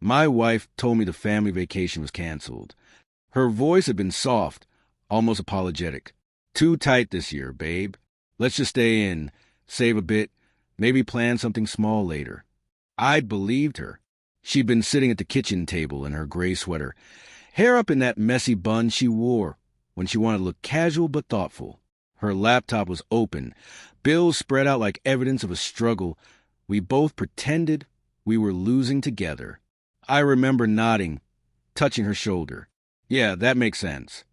My wife told me the family vacation was canceled. Her voice had been soft, almost apologetic. Too tight this year, babe. Let's just stay in, save a bit, maybe plan something small later. I believed her. She'd been sitting at the kitchen table in her gray sweater, hair up in that messy bun she wore when she wanted to look casual but thoughtful. Her laptop was open, bills spread out like evidence of a struggle. We both pretended we were losing together. I remember nodding, touching her shoulder. Yeah, that makes sense.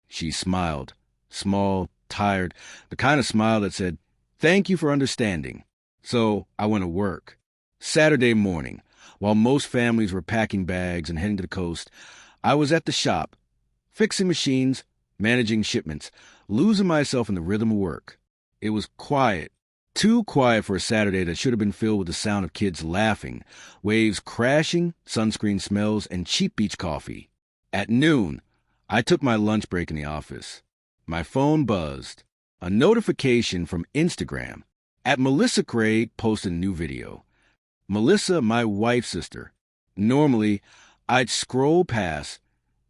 She smiled, small, tired, the kind of smile that said, "Thank you for understanding." So I went to work. Saturday morning, while most families were packing bags and heading to the coast, I was at the shop, fixing machines, managing shipments, losing myself in the rhythm of work. It was quiet, too quiet for a Saturday that should have been filled with the sound of kids laughing, waves crashing, sunscreen smells, and cheap beach coffee. At noon, I took my lunch break in the office. My phone buzzed. A notification from Instagram. Melissa Craig posted a new video. Melissa, my wife's sister. Normally, I'd scroll past,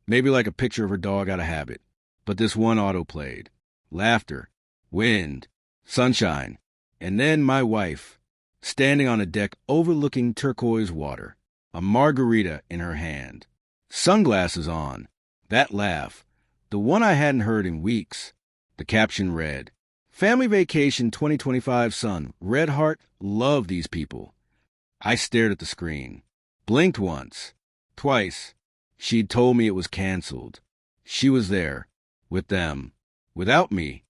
maybe like a picture of her dog out of habit. But this one auto-played. Laughter, wind, sunshine, and then my wife, standing on a deck overlooking turquoise water, a margarita in her hand. Sunglasses on. That laugh, the one I hadn't heard in weeks. The caption read, "Family Vacation 2025 son, Red Heart, love these people." I stared at the screen, blinked once, twice. She'd told me it was canceled. She was there, with them, without me.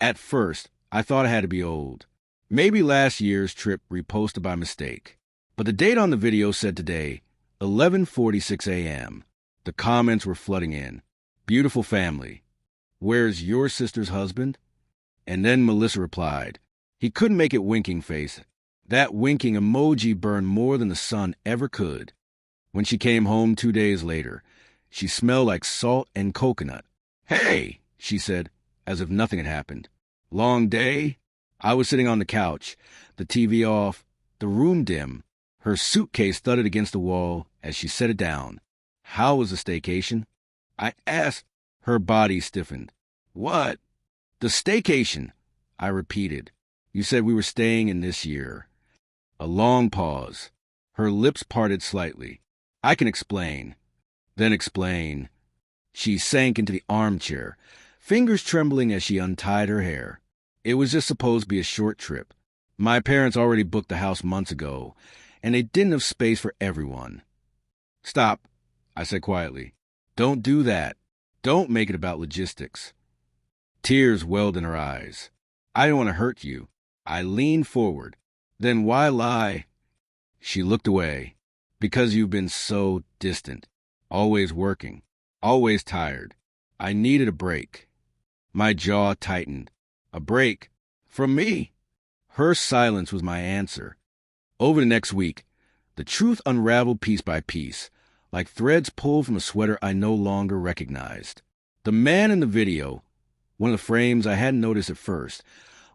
At first, I thought I had to be old. Maybe last year's trip reposted by mistake. But the date on the video said today, 11:46 a.m. The comments were flooding in. Beautiful family. Where's your sister's husband? And then Melissa replied. He couldn't make it winking face. That winking emoji burned more than the sun ever could. When she came home 2 days later, she smelled like salt and coconut. "Hey," she said, as if nothing had happened. "Long day?" I was sitting on the couch, the TV off, the room dim. Her suitcase thudded against the wall as she set it down. "How was the staycation?" I asked. Her body stiffened. "What?" "The staycation," I repeated. "You said we were staying in this year." A long pause. Her lips parted slightly. "I can explain." Then explain. She sank into the armchair, fingers trembling as she untied her hair. It was just supposed to be a short trip. My parents already booked the house months ago, and they didn't have space for everyone. "Stop," I said quietly. "Don't do that. Don't make it about logistics." Tears welled in her eyes. "I don't want to hurt you." I leaned forward. "Then why lie?" She looked away. "Because you've been so distant. Always working. Always tired. I needed a break." My jaw tightened. A break? From me? Her silence was my answer. Over the next week, the truth unraveled piece by piece, like threads pulled from a sweater I no longer recognized. The man in the video, one of the frames I hadn't noticed at first,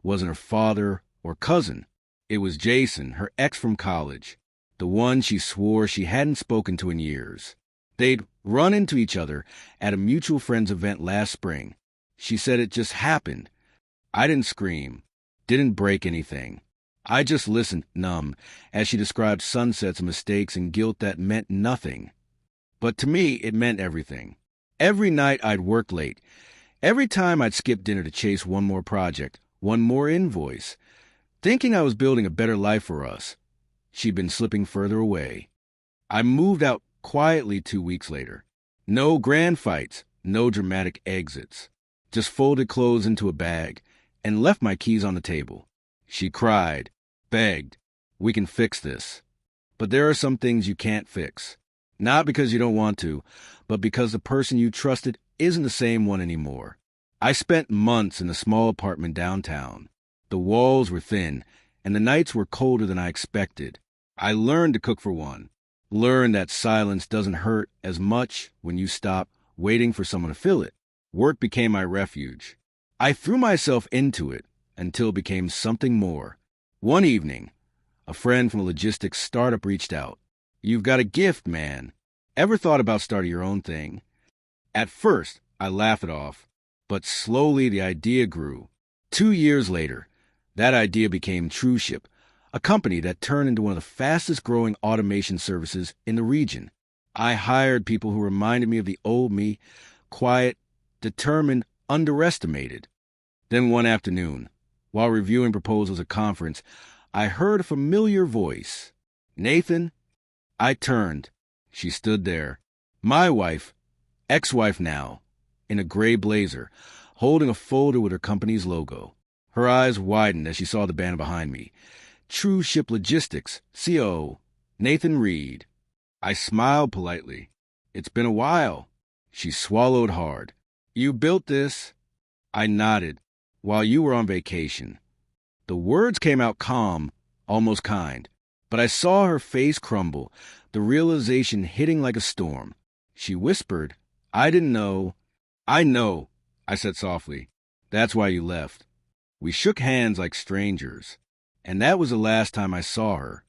wasn't her father or cousin. It was Jason, her ex from college, the one she swore she hadn't spoken to in years. They'd run into each other at a mutual friend's event last spring. She said it just happened. I didn't scream, didn't break anything. I just listened, numb, as she described sunsets and mistakes and guilt that meant nothing. But to me, it meant everything. Every night I'd work late. Every time I'd skip dinner to chase one more project, one more invoice, thinking I was building a better life for us. She'd been slipping further away. I moved out quietly 2 weeks later. No grand fights, no dramatic exits. Just folded clothes into a bag and left my keys on the table. She cried, begged, "We can fix this." But there are some things you can't fix. Not because you don't want to, but because the person you trusted isn't the same one anymore. I spent months in a small apartment downtown. The walls were thin, and the nights were colder than I expected. I learned to cook for one. Learned that silence doesn't hurt as much when you stop waiting for someone to fill it. Work became my refuge. I threw myself into it until it became something more. One evening, a friend from a logistics startup reached out. You've got a gift, man. Ever thought about starting your own thing? At first, I laughed it off, but slowly the idea grew. 2 years later, that idea became TrueShip, a company that turned into one of the fastest growing automation services in the region. I hired people who reminded me of the old me, quiet, determined, underestimated. Then one afternoon, while reviewing proposals at conference, I heard a familiar voice. Nathan? I turned. She stood there. My wife, ex-wife now, in a gray blazer, holding a folder with her company's logo. Her eyes widened as she saw the banner behind me. TrueShip Logistics, COO, Nathan Reed. I smiled politely. It's been a while. She swallowed hard. You built this? I nodded. While you were on vacation. The words came out calm, almost kind, but I saw her face crumble, the realization hitting like a storm. She whispered, I didn't know. I know, I said softly. That's why you left. We shook hands like strangers, and that was the last time I saw her.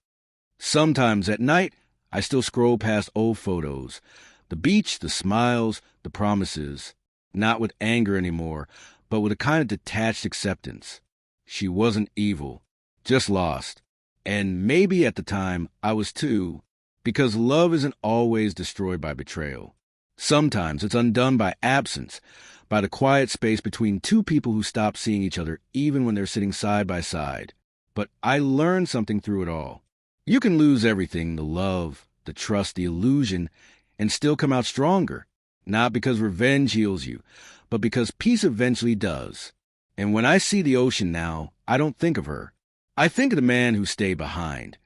Sometimes at night, I still scroll past old photos. The beach, the smiles, the promises. Not with anger anymore, but with a kind of detached acceptance. She wasn't evil, just lost. And maybe at the time, I was too, because love isn't always destroyed by betrayal. Sometimes it's undone by absence, by the quiet space between two people who stop seeing each other even when they're sitting side by side. But I learned something through it all. You can lose everything, the love, the trust, the illusion, and still come out stronger. Not because revenge heals you, but because peace eventually does. And when I see the ocean now, I don't think of her. I think of the man who stayed behind,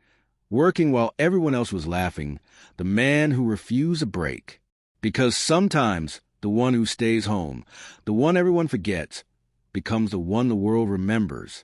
working while everyone else was laughing, the man who refused a break. Because sometimes the one who stays home, the one everyone forgets, becomes the one the world remembers.